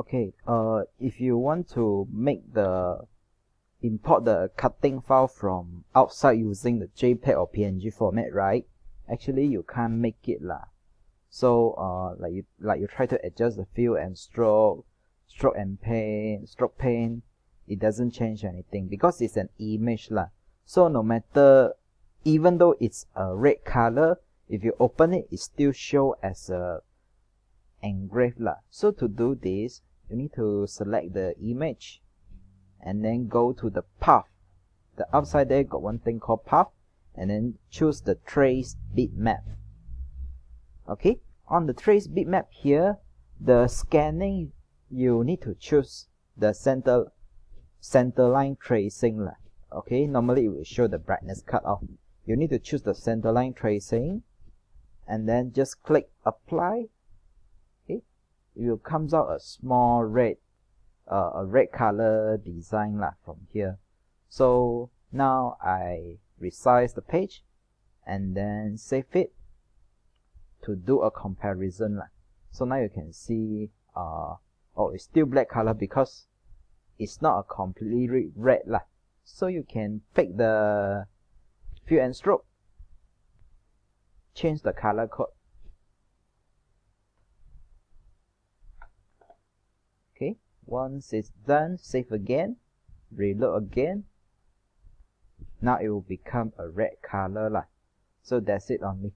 Okay, if you want to import the cutting file from outside using the JPEG or PNG format, right? Actually, you can't make it lah. So, like you try to adjust the fill and stroke and paint, stroke paint, it doesn't change anything because it's an image lah. So no matter, even though it's a red color, if you open it, it still show as a engraved lah. So to do this, you need to select the image and then go to the path. The outside there got one thing called path, and then choose the trace bitmap. Okay, on the trace bitmap here, the scanning, you need to choose the center line tracing lah. Okay, normally it will show the brightness cutoff. You need to choose the center line tracing and then just click apply. Okay, it will comes out a small red color design lah from here. So now I resize the page and then save it to do a comparison lah. So now you can see oh, it's still black color because it's not a completely red lah. So you can pick the fill and stroke, change the color code. Okay, once it's done, save again, reload again. Now it will become a red color lah. So that's it only.